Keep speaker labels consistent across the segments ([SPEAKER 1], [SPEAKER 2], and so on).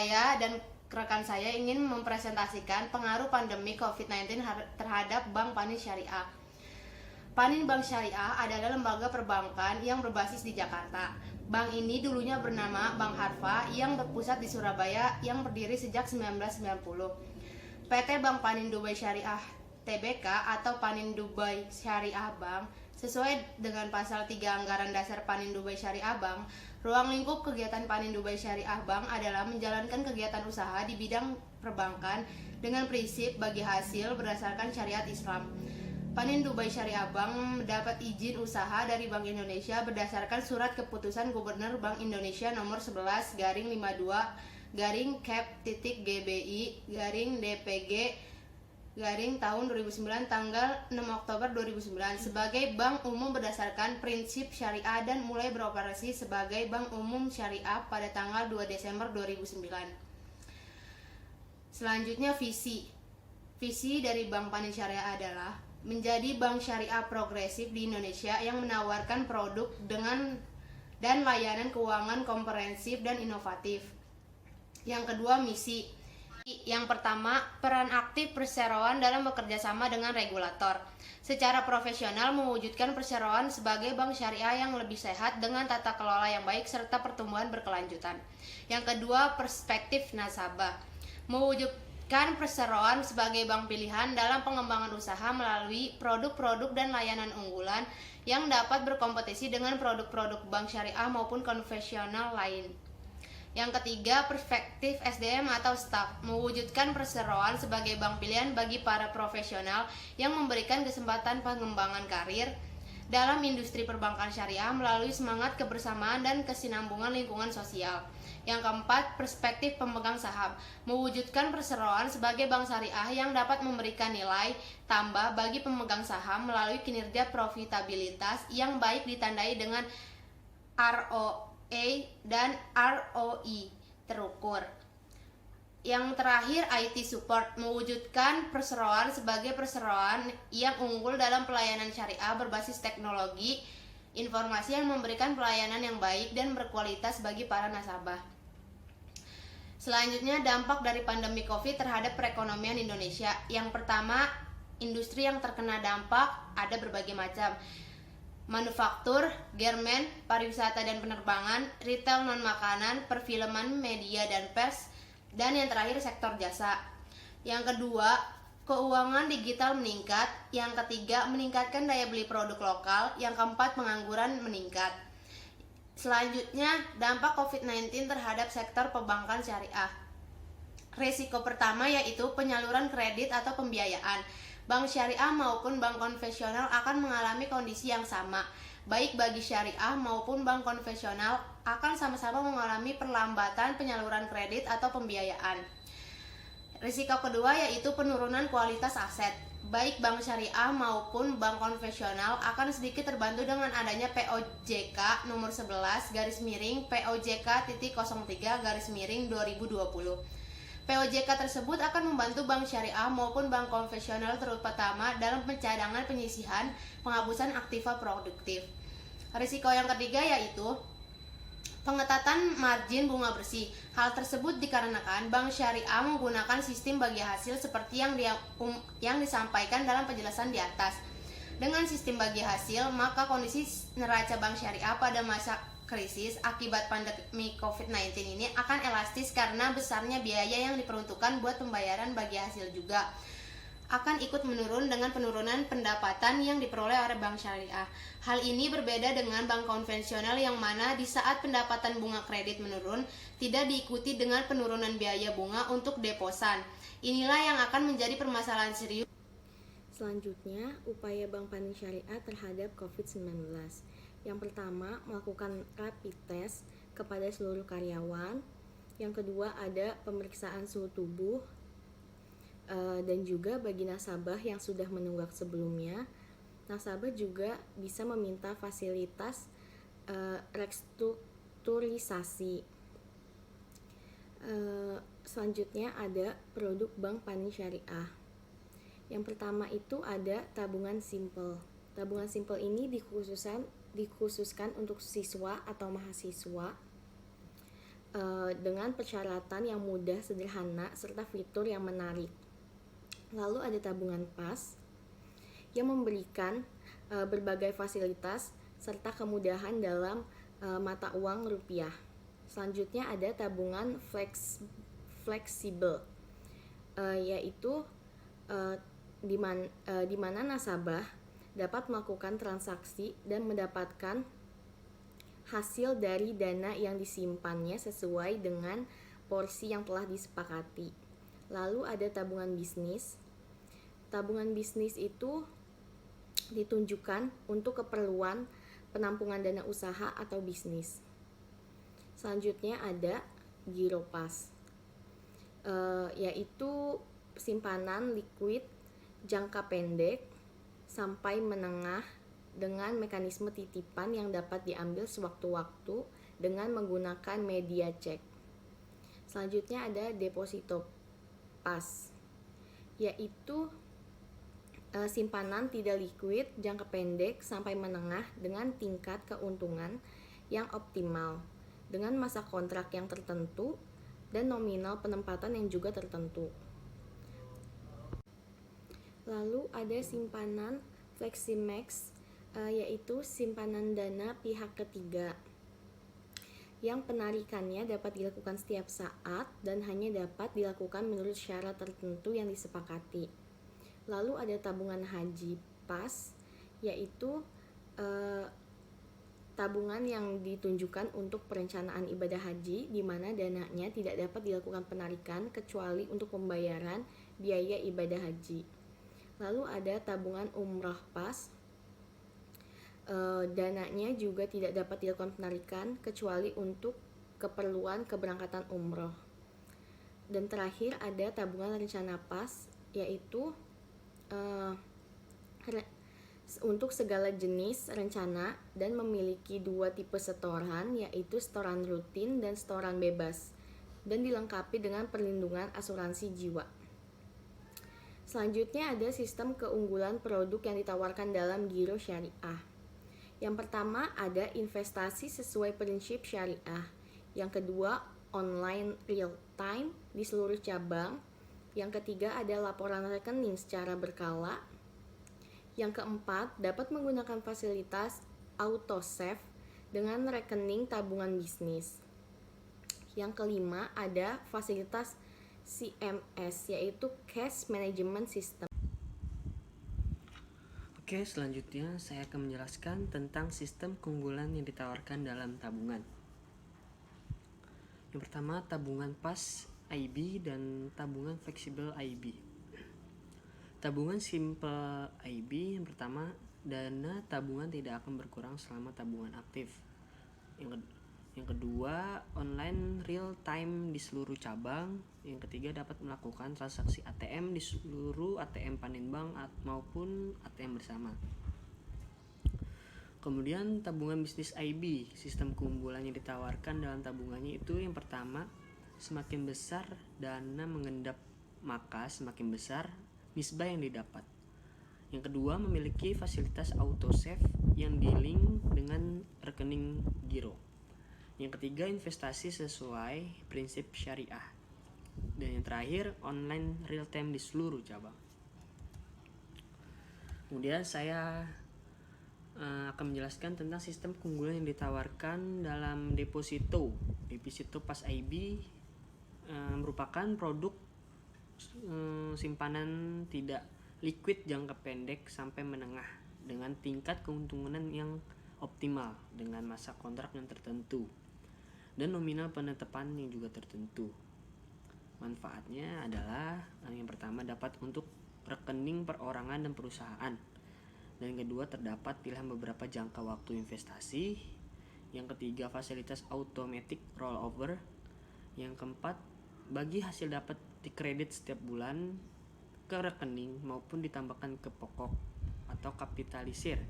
[SPEAKER 1] Saya dan rekan saya ingin mempresentasikan pengaruh pandemi COVID-19 terhadap Bank Panin Syariah. Panin Bank Syariah adalah lembaga perbankan yang berbasis di Jakarta. Bank ini dulunya bernama Bank Harfa yang berpusat di Surabaya yang berdiri sejak 1990. PT Bank Panin Dubai Syariah Tbk atau Panin Dubai Syariah Bank sesuai dengan pasal 3 Anggaran Dasar Panin Dubai Syariah Bank, ruang lingkup kegiatan Panin Dubai Syariah Bank adalah menjalankan kegiatan usaha di bidang perbankan dengan prinsip bagi hasil berdasarkan syariat Islam. Panin Dubai Syariah Bank mendapat izin usaha dari Bank Indonesia berdasarkan surat keputusan Gubernur Bank Indonesia nomor 11/52/Cap.GBI/DPG tahun 2009 tanggal 6 Oktober 2009 sebagai bank umum berdasarkan prinsip syariah dan mulai beroperasi sebagai bank umum syariah pada tanggal 2 Desember 2009. Selanjutnya visi dari Bank Panin Syariah adalah menjadi bank syariah progresif di Indonesia yang menawarkan produk dan layanan keuangan komprehensif dan inovatif. Yang kedua, misi. Yang pertama, peran aktif perseroan dalam bekerja sama dengan regulator. Secara profesional mewujudkan perseroan sebagai bank syariah yang lebih sehat dengan tata kelola yang baik serta pertumbuhan berkelanjutan. Yang kedua, perspektif nasabah. Mewujudkan perseroan sebagai bank pilihan dalam pengembangan usaha melalui produk-produk dan layanan unggulan yang dapat berkompetisi dengan produk-produk bank syariah maupun konvensional lain. Yang ketiga, perspektif SDM atau staff. Mewujudkan perseroan sebagai bank pilihan bagi para profesional yang memberikan kesempatan pengembangan karir dalam industri perbankan syariah melalui semangat kebersamaan dan kesinambungan lingkungan sosial. Yang keempat, perspektif pemegang saham. Mewujudkan perseroan sebagai bank syariah yang dapat memberikan nilai tambah bagi pemegang saham melalui kinerja profitabilitas yang baik ditandai dengan ROA dan ROI terukur. Yang terakhir, IT support. Mewujudkan perseroan sebagai perseroan yang unggul dalam pelayanan syariah berbasis teknologi informasi yang memberikan pelayanan yang baik dan berkualitas bagi para nasabah. Selanjutnya, dampak dari pandemi COVID terhadap perekonomian Indonesia. Yang pertama, industri yang terkena dampak ada berbagai macam. Manufaktur, garmen, pariwisata dan penerbangan, retail non-makanan, perfilman, media dan pers, dan yang terakhir sektor jasa. Yang kedua, keuangan digital meningkat. Yang ketiga, meningkatkan daya beli produk lokal. Yang keempat, pengangguran meningkat. Selanjutnya, dampak COVID-19 terhadap sektor perbankan syariah. Risiko pertama yaitu penyaluran kredit atau pembiayaan. Bank syariah maupun bank konvensional akan mengalami kondisi yang sama. Baik bagi syariah maupun bank konvensional akan sama-sama mengalami perlambatan penyaluran kredit atau pembiayaan. Risiko kedua yaitu penurunan kualitas aset. Baik bank syariah maupun bank konvensional akan sedikit terbantu dengan adanya POJK nomor 11 POJK.03/2020. POJK tersebut akan membantu bank syariah maupun bank konvensional terutama dalam pencadangan penyisihan penghapusan aktiva produktif. Risiko yang ketiga yaitu pengetatan margin bunga bersih. Hal tersebut dikarenakan bank syariah menggunakan sistem bagi hasil seperti yang disampaikan dalam penjelasan di atas. Dengan sistem bagi hasil, maka kondisi neraca bank syariah pada masa krisis akibat pandemi COVID-19 ini akan elastis karena besarnya biaya yang diperuntukkan buat pembayaran bagi hasil juga akan ikut menurun dengan penurunan pendapatan yang diperoleh oleh bank syariah. Hal ini berbeda dengan bank konvensional yang mana di saat pendapatan bunga kredit menurun tidak diikuti dengan penurunan biaya bunga untuk deposan. Inilah yang akan menjadi permasalahan serius.
[SPEAKER 2] Selanjutnya, upaya Bank Panin Syariah terhadap COVID-19. Yang pertama, melakukan rapid test kepada seluruh karyawan. Yang kedua, ada pemeriksaan suhu tubuh. Dan juga bagi nasabah yang sudah menunggak sebelumnya, nasabah juga bisa meminta fasilitas restrukturisasi. Selanjutnya ada produk Bank Panin Syariah. Yang pertama itu ada tabungan simpel. Tabungan simpel ini dikhususkan untuk siswa atau mahasiswa. dengan persyaratan yang mudah, sederhana, serta fitur yang menarik. Lalu ada tabungan PAS yang memberikan berbagai fasilitas serta kemudahan dalam mata uang rupiah. Selanjutnya ada tabungan fleksibel, yaitu di mana nasabah dapat melakukan transaksi dan mendapatkan hasil dari dana yang disimpannya sesuai dengan porsi yang telah disepakati. Lalu ada tabungan bisnis. Tabungan bisnis itu ditunjukkan untuk keperluan penampungan dana usaha atau bisnis. Selanjutnya ada Giropas, yaitu simpanan likuid jangka pendek sampai menengah dengan mekanisme titipan yang dapat diambil sewaktu-waktu dengan menggunakan media cek. Selanjutnya ada deposito pas, yaitu simpanan tidak likuid jangka pendek sampai menengah dengan tingkat keuntungan yang optimal dengan masa kontrak yang tertentu dan nominal penempatan yang juga tertentu. Lalu ada simpanan Fleximax, yaitu simpanan dana pihak ketiga yang penarikannya dapat dilakukan setiap saat dan hanya dapat dilakukan menurut syarat tertentu yang disepakati. Lalu ada tabungan haji pas, yaitu tabungan yang ditunjukkan untuk perencanaan ibadah haji di mana dananya tidak dapat dilakukan penarikan kecuali untuk pembayaran biaya ibadah haji. Lalu ada tabungan umroh pas, dananya juga tidak dapat dilakukan penarikan kecuali untuk keperluan keberangkatan umroh. Dan terakhir ada tabungan rencana pas, yaitu untuk segala jenis rencana dan memiliki dua tipe setoran, yaitu setoran rutin dan setoran bebas, dan dilengkapi dengan perlindungan asuransi jiwa. Selanjutnya ada sistem keunggulan produk yang ditawarkan dalam giro syariah. Yang pertama ada investasi sesuai prinsip syariah. Yang kedua online real time di seluruh cabang. Yang ketiga ada laporan rekening secara berkala. Yang keempat dapat menggunakan fasilitas auto save dengan rekening tabungan bisnis. Yang kelima ada fasilitas CMS, yaitu Cash Management System.
[SPEAKER 3] Oke, selanjutnya saya akan menjelaskan tentang sistem keunggulan yang ditawarkan dalam tabungan. Yang pertama, tabungan pas IB dan tabungan fleksibel IB. Tabungan simple IB yang pertama, dana tabungan tidak akan berkurang selama tabungan aktif. Yang kedua, online real time di seluruh cabang. Yang ketiga, dapat melakukan transaksi ATM di seluruh ATM Palembang maupun ATM bersama. Kemudian tabungan bisnis IB, sistem keunggulan yang ditawarkan dalam tabungannya itu yang pertama, semakin besar dana mengendap maka semakin besar nisbah yang didapat. Yang kedua, memiliki fasilitas auto save yang di-link dengan rekening giro. Yang ketiga, investasi sesuai prinsip syariah. Dan yang terakhir, online real time di seluruh cabang. Kemudian saya akan menjelaskan tentang sistem keunggulan yang ditawarkan dalam deposito. Deposito pas IB merupakan produk simpanan tidak liquid jangka pendek sampai menengah dengan tingkat keuntungan yang optimal dengan masa kontrak yang tertentu dan nominal penetapan yang juga tertentu. Manfaatnya adalah yang pertama dapat untuk rekening perorangan dan perusahaan. Dan yang kedua, terdapat pilihan beberapa jangka waktu investasi. Yang ketiga, fasilitas automatic rollover. Yang keempat, bagi hasil dapat dikredit setiap bulan ke rekening maupun ditambahkan ke pokok atau kapitalisir.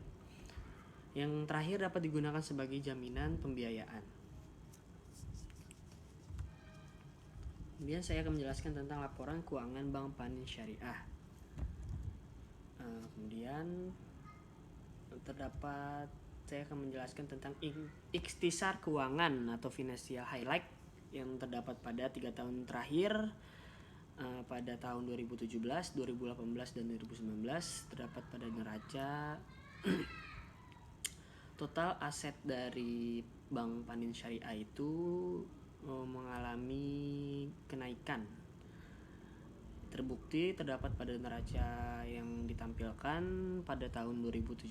[SPEAKER 3] Yang terakhir, dapat digunakan sebagai jaminan pembiayaan. Kemudian saya akan menjelaskan tentang laporan keuangan Bank Panin Syariah. Kemudian terdapat saya akan menjelaskan tentang ikhtisar keuangan atau financial highlight yang terdapat pada 3 tahun terakhir. Pada tahun 2017, 2018, dan 2019 terdapat pada neraca total aset dari Bank Panin Syariah itu mengalami kenaikan. Terbukti terdapat pada neraca yang ditampilkan pada tahun 2017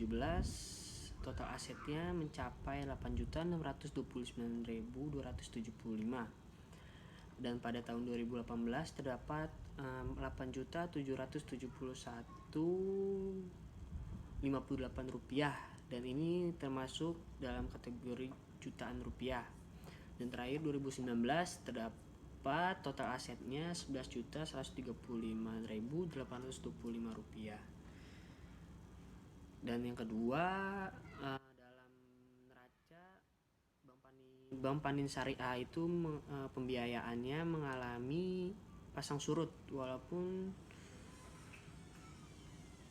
[SPEAKER 3] total asetnya mencapai 8.629.275, dan pada tahun 2018 terdapat 8.771.058 rupiah, dan ini termasuk dalam kategori jutaan rupiah. Dan terakhir 2019 terdapat total asetnya 11.135.825 rupiah. Dan yang kedua, dalam neraca Bank Panin Syariah itu pembiayaannya mengalami pasang surut, walaupun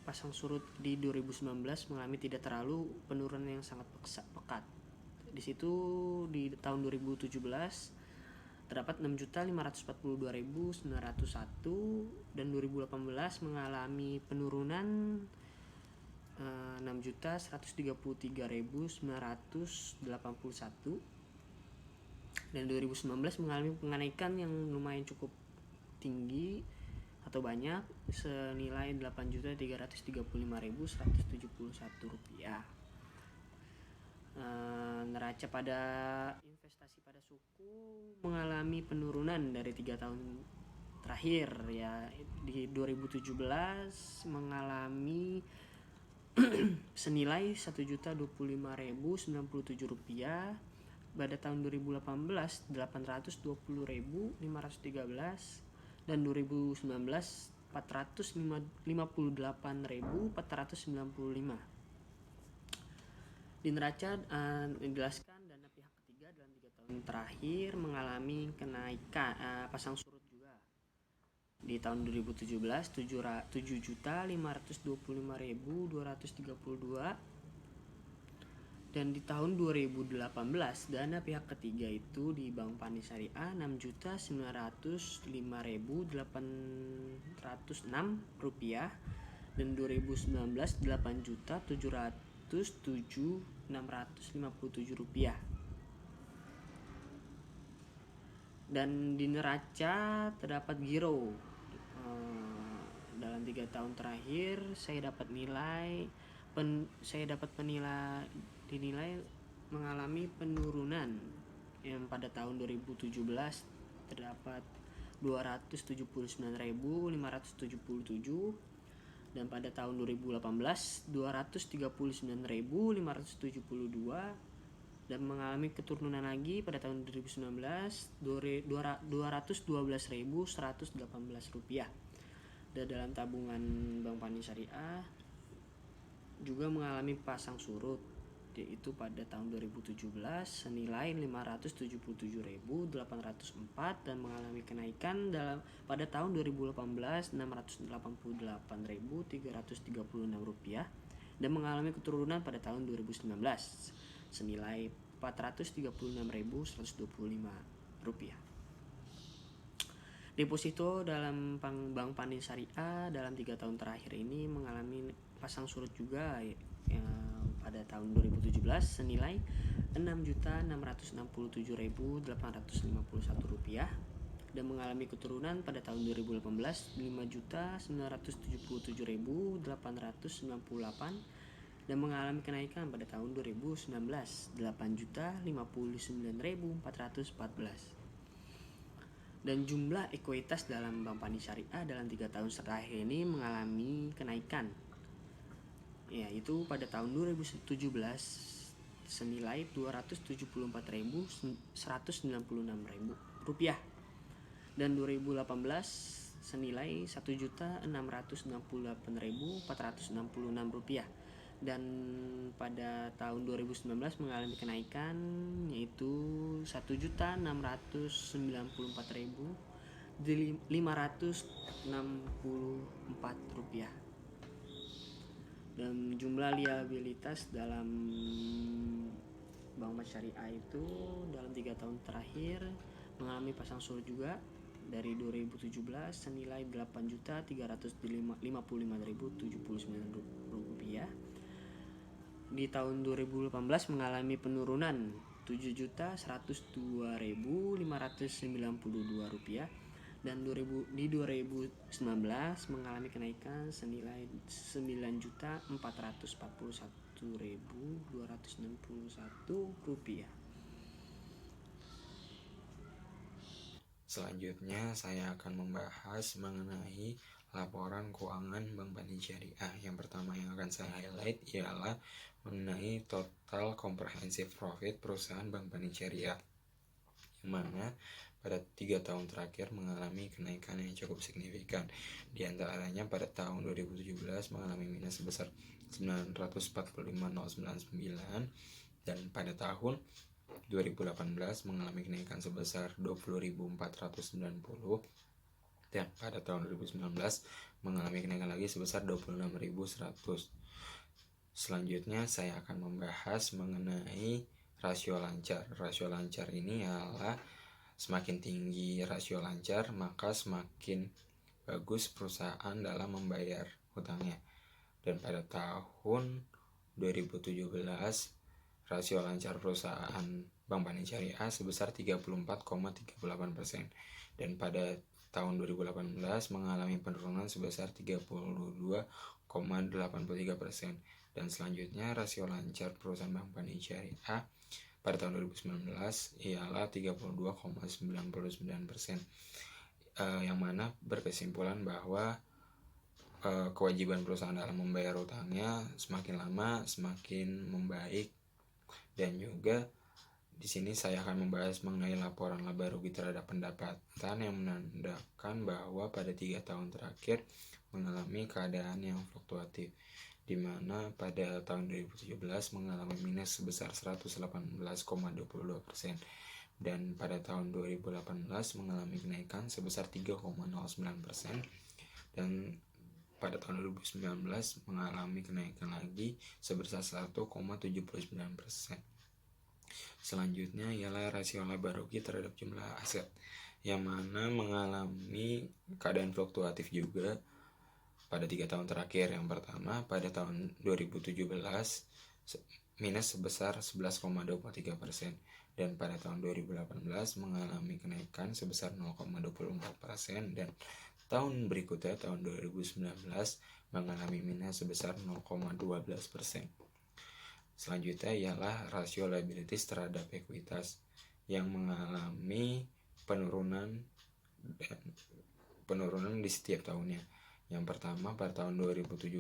[SPEAKER 3] pasang surut di 2019 mengalami tidak terlalu penurunan yang sangat pekat. Di situ di tahun 2017 terdapat 6.542.901, dan 2018 mengalami penurunan 6.133.981, dan 2019 mengalami kenaikan yang lumayan cukup tinggi atau banyak senilai 8.335.171 rupiah. Neraca pada investasi pada suku mengalami penurunan dari 3 tahun terakhir, ya. Di 2017 mengalami senilai 1.025.097 rupiah. Pada tahun 2018 820.513, dan 2019 458.495. Di neraca dijelaskan dana pihak ketiga dalam 3 tahun terakhir mengalami kenaikan pasang surut juga. Di tahun 2017 7.525.232, dan di tahun 2018 dana pihak ketiga itu di Bank Panin Syariah 6.905.806 rupiah, dan 2019 8.707.657 rupiah. Dan di neraca terdapat giro. Dalam 3 tahun terakhir saya dapat dinilai mengalami penurunan, yang pada tahun 2017 terdapat 279.577, dan pada tahun 2018 239.572, dan mengalami keturunan lagi pada tahun 2019 212.118 rupiah. Dan dalam tabungan Bank Panin Syariah juga mengalami pasang surut, yaitu pada tahun 2017 senilai 577.804, dan mengalami kenaikan pada tahun 2018 688.336 rupiah, dan mengalami keturunan pada tahun 2019 senilai 436.125 rupiah. Deposito dalam Bank Panin Syariah dalam 3 tahun terakhir ini mengalami pasang surut juga, pada tahun 2017 senilai 6.667.851 rupiah, dan mengalami keturunan pada tahun 2018 5.977.898, dan mengalami kenaikan pada tahun 2019 8.059.414. Dan jumlah ekuitas dalam Bank Panin Syariah dalam 3 tahun terakhir ini mengalami kenaikan, yaitu pada tahun 2017 senilai 274.196 rupiah, dan 2018 senilai 1.668.466 rupiah, dan pada tahun 2019 mengalami kenaikan yaitu 1.694.564 rupiah. Dan jumlah liabilitas dalam Bank Syariah itu dalam 3 tahun terakhir mengalami pasang surut juga dari 2017 senilai Rp8.355.079 rupiah. Di tahun 2018 mengalami penurunan Rp7.102.592 dan di 2019 mengalami kenaikan senilai Rp9.441.261.
[SPEAKER 4] Selanjutnya saya akan membahas mengenai laporan keuangan Bank Panin Syariah. Yang pertama yang akan saya highlight ialah mengenai total comprehensive profit perusahaan Bank Panin Syariah, yang mana pada 3 tahun terakhir mengalami kenaikan yang cukup signifikan. Di antaranya pada tahun 2017 mengalami minus sebesar 945.099 dan pada tahun 2018 mengalami kenaikan sebesar 20.490 dan pada tahun 2019 mengalami kenaikan lagi sebesar 26.100. Selanjutnya saya akan membahas mengenai rasio lancar. Rasio lancar ini adalah semakin tinggi rasio lancar maka semakin bagus perusahaan dalam membayar hutangnya. Dan pada tahun 2017 rasio lancar perusahaan Bank Panin Syariah sebesar 34,38% dan pada tahun 2018 mengalami penurunan sebesar 32,83%. Dan selanjutnya rasio lancar perusahaan Bank Panin Syariah pada tahun 2019 ialah 32,99%, yang mana berkesimpulan bahwa kewajiban perusahaan dalam membayar hutangnya semakin lama semakin membaik. Dan juga di sini saya akan membahas mengenai laporan laba rugi terhadap pendapatan yang menandakan bahwa pada 3 tahun terakhir mengalami keadaan yang fluktuatif, di mana pada tahun 2017 mengalami minus sebesar 118,22% dan pada tahun 2018 mengalami kenaikan sebesar 3,09% dan pada tahun 2019 mengalami kenaikan lagi sebesar 1,79%. Selanjutnya ialah rasio laba rugi terhadap jumlah aset, yang mana mengalami keadaan fluktuatif juga pada 3 tahun terakhir. Yang pertama pada tahun 2017 minus sebesar 11,23% dan pada tahun 2018 mengalami kenaikan sebesar 0,24% dan tahun berikutnya tahun 2019 mengalami minus sebesar 0,12%. Selanjutnya ialah rasio liabilities terhadap ekuitas yang mengalami penurunan di setiap tahunnya. Yang pertama pada tahun 2017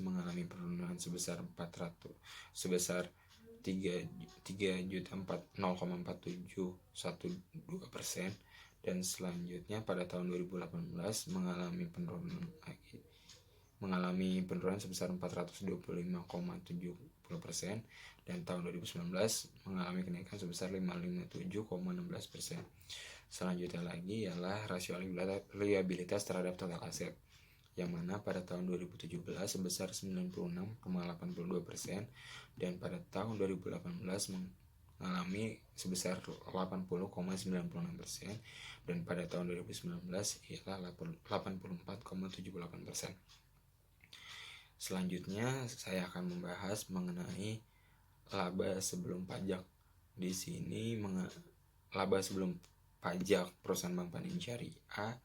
[SPEAKER 4] mengalami penurunan sebesar 3.04712% dan selanjutnya pada tahun 2018 mengalami penurunan sebesar 425,70% dan tahun 2019 mengalami kenaikan sebesar 557,16%. Selanjutnya lagi ialah rasio liabilitas terhadap total aset, yang mana pada tahun 2017 sebesar 96,82% dan pada tahun 2018 mengalami sebesar 80,96% dan pada tahun 2019 ialah 84,78%. Selanjutnya saya akan membahas mengenai laba sebelum pajak. Di sini laba sebelum pajak perusahaan Bank Panin Syariah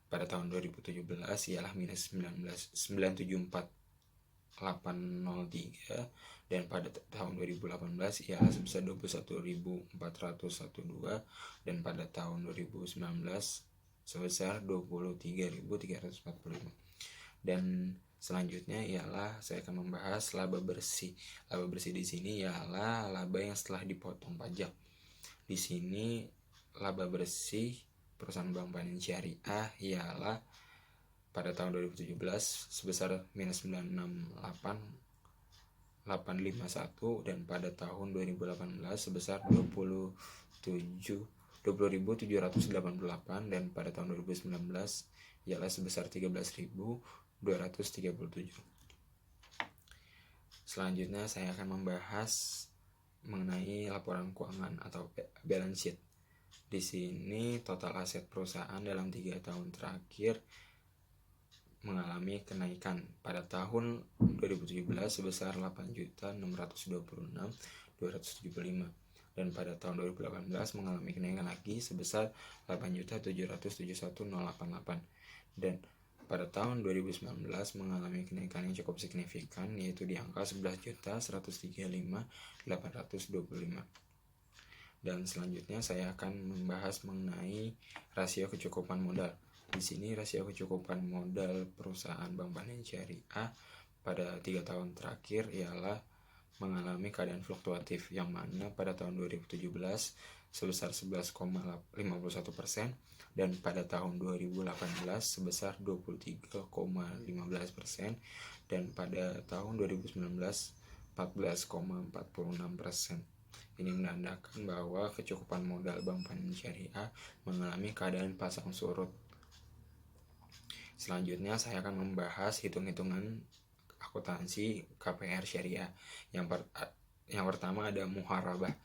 [SPEAKER 4] pada tahun 2017 ialah minus 974.803 dan pada tahun 2018 ialah sebesar 21.412 dan pada tahun 2019 sebesar 23.345. Dan selanjutnya ialah saya akan membahas laba bersih. Laba bersih di sini ialah laba yang setelah dipotong pajak. Di sini laba bersih perusahaan Bank Panin Syariah ialah pada tahun 2017 sebesar minus 968.851 dan pada tahun 2018 sebesar 20.788 dan pada tahun 2019 ialah sebesar 13.237. Selanjutnya saya akan membahas mengenai laporan keuangan atau balance sheet. Di sini total aset perusahaan dalam 3 tahun terakhir mengalami kenaikan pada tahun 2017 sebesar 8.626.275 dan pada tahun 2018 mengalami kenaikan lagi sebesar 8.771.088 dan pada tahun 2019 mengalami kenaikan yang cukup signifikan, yaitu di angka 11.135.825. Dan selanjutnya saya akan membahas mengenai rasio kecukupan modal. Di sini rasio kecukupan modal perusahaan Bank Panin Syariah pada 3 tahun terakhir ialah mengalami keadaan fluktuatif, yang mana pada tahun 2017 sebesar 11,51% dan pada tahun 2018 sebesar 23,15% dan pada tahun 2019 14,46%. Ini menandakan bahwa kecukupan modal Bank Panin Syariah mengalami keadaan pasang surut. Selanjutnya saya akan membahas hitung-hitungan akuntansi KPR Syariah. Yang pertama ada muharabah.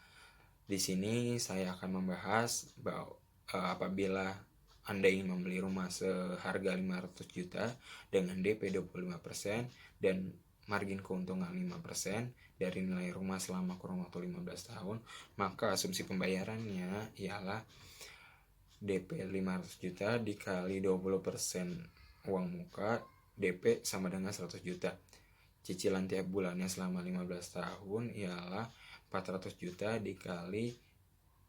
[SPEAKER 4] Di sini saya akan membahas bahwa apabila Anda ingin membeli rumah seharga 500 juta dengan DP 25% dan margin keuntungan 5% dari nilai rumah selama kurun waktu 15 tahun, maka asumsi pembayarannya ialah DP 500 juta dikali 20% uang muka, DP sama dengan 100 juta. Cicilan tiap bulannya selama 15 tahun ialah 400 juta dikali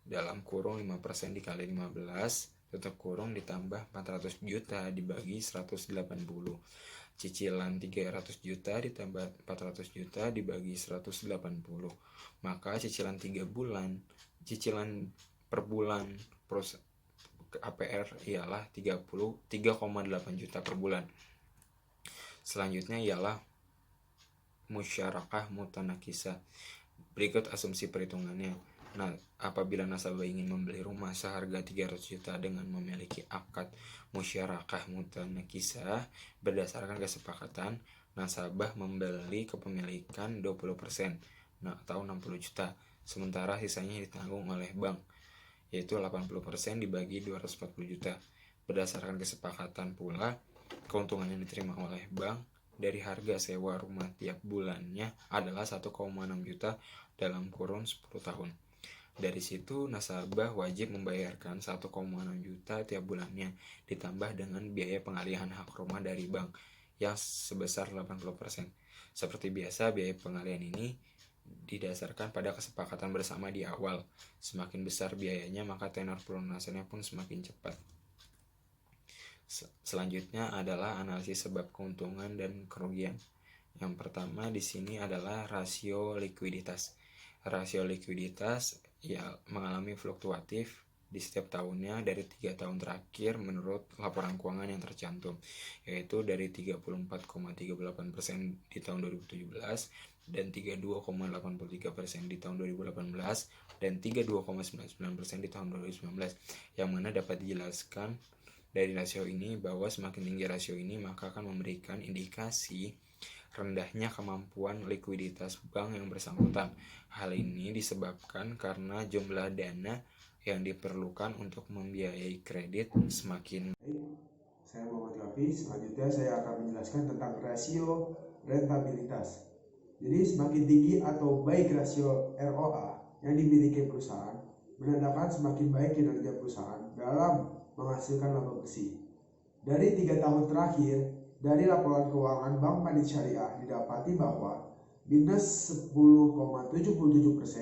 [SPEAKER 4] dalam kurung 5% dikali 15 tutup kurung ditambah 400 juta dibagi 180. Cicilan 300 juta ditambah 400 juta dibagi 180. Maka cicilan per bulan APR ialah 3,8 juta per bulan. Selanjutnya ialah musyarakah mutanakisah. Berikut asumsi perhitungannya. Nah, apabila nasabah ingin membeli rumah seharga 300 juta dengan memiliki akad musyarakah mutanakisah, berdasarkan kesepakatan nasabah membeli kepemilikan 20% atau 60 juta, sementara sisanya ditanggung oleh bank, yaitu 80% dibagi 240 juta. Berdasarkan kesepakatan pula, keuntungan yang diterima oleh bank dari harga sewa rumah tiap bulannya adalah 1,6 juta dalam kurun 10 tahun. Dari situ nasabah wajib membayarkan 1,6 juta tiap bulannya ditambah dengan biaya pengalihan hak rumah dari bank yang sebesar 80%. Seperti biasa, biaya pengalihan ini didasarkan pada kesepakatan bersama di awal. Semakin besar biayanya, maka tenor pelunasannya pun semakin cepat. Selanjutnya adalah analisis sebab keuntungan dan kerugian. Yang pertama di sini adalah rasio likuiditas. Rasio likuiditas mengalami fluktuatif di setiap tahunnya dari 3 tahun terakhir menurut laporan keuangan yang tercantum, yaitu dari 34,38% di tahun 2017 dan 32,83% di tahun 2018 dan 32,99% di tahun 2019, yang mana dapat dijelaskan dari rasio ini bahwa semakin tinggi rasio ini maka akan memberikan indikasi rendahnya kemampuan likuiditas bank yang bersangkutan. Hal ini disebabkan karena jumlah dana yang diperlukan untuk membiayai kredit semakin.
[SPEAKER 5] Saya Muhammad Hafiz. Selanjutnya saya akan menjelaskan tentang rasio rentabilitas. Jadi semakin tinggi atau baik rasio ROA yang dimiliki perusahaan menandakan semakin baik kinerja perusahaan dalam menghasilkan laba bersih. Dari 3 tahun terakhir, dari laporan keuangan Bank Panin Syariah didapati bahwa minus 10,77%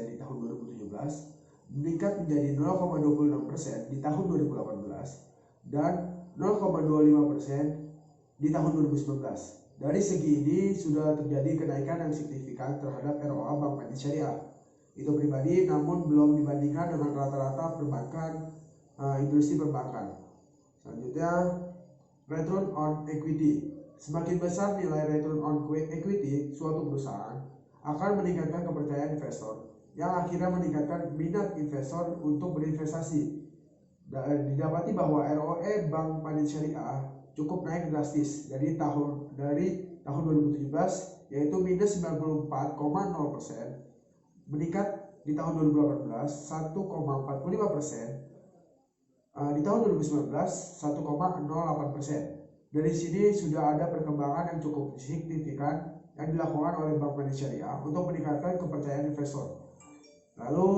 [SPEAKER 5] di tahun 2017 meningkat menjadi 0,26% di tahun 2018 dan 0,25% di tahun 2019. Dari segi ini sudah terjadi kenaikan yang signifikan terhadap ROA Bank Panin Syariah. Itu pribadi, namun belum dibandingkan dengan rata-rata perbankan, industri perbankan. Selanjutnya, return on equity. Semakin besar nilai return on equity suatu perusahaan akan meningkatkan kepercayaan investor, yang akhirnya meningkatkan minat investor untuk berinvestasi. Didapati bahwa ROE Bank Panin Syariah cukup naik drastis dari tahun 2017, yaitu minus 94,0%, meningkat di tahun 2018 1,45%, Di tahun 2019 1,08%. Dari sini sudah ada perkembangan yang cukup signifikan yang dilakukan oleh Bank Mandiri Syariah untuk meningkatkan kepercayaan investor. Lalu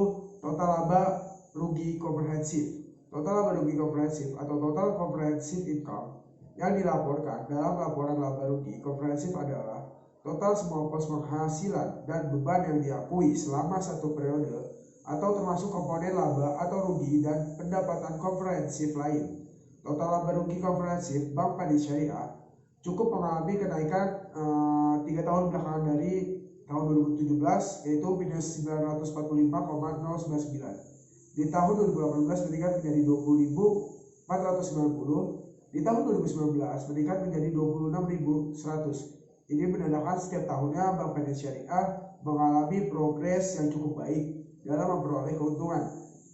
[SPEAKER 5] total laba rugi komprehensif. Total laba rugi komprehensif atau total comprehensive income yang dilaporkan dalam laporan laba rugi komprehensif adalah total semua pos penghasilan dan beban yang diakui selama satu periode atau termasuk komponen laba atau rugi dan pendapatan komprehensif lain. Total laba rugi komprehensif Bank Mandiri Syariah cukup mengalami kenaikan 3 tahun belakangan dari tahun 2017 yaitu minus 945,099. Di tahun 2018 meningkat menjadi 20.490. Di tahun 2019 meningkat menjadi 26.100. Ini menandakan setiap tahunnya Bank Mandiri Syariah mengalami progres yang cukup baik dalam memperoleh keuntungan.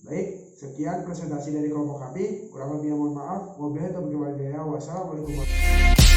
[SPEAKER 5] Baik, sekian presentasi dari kelompok kami. Kurang lebihnya mohon maaf. Wabillahi taufiq wal hidayah. Wassalamualaikum warahmatullahi wabarakatuh.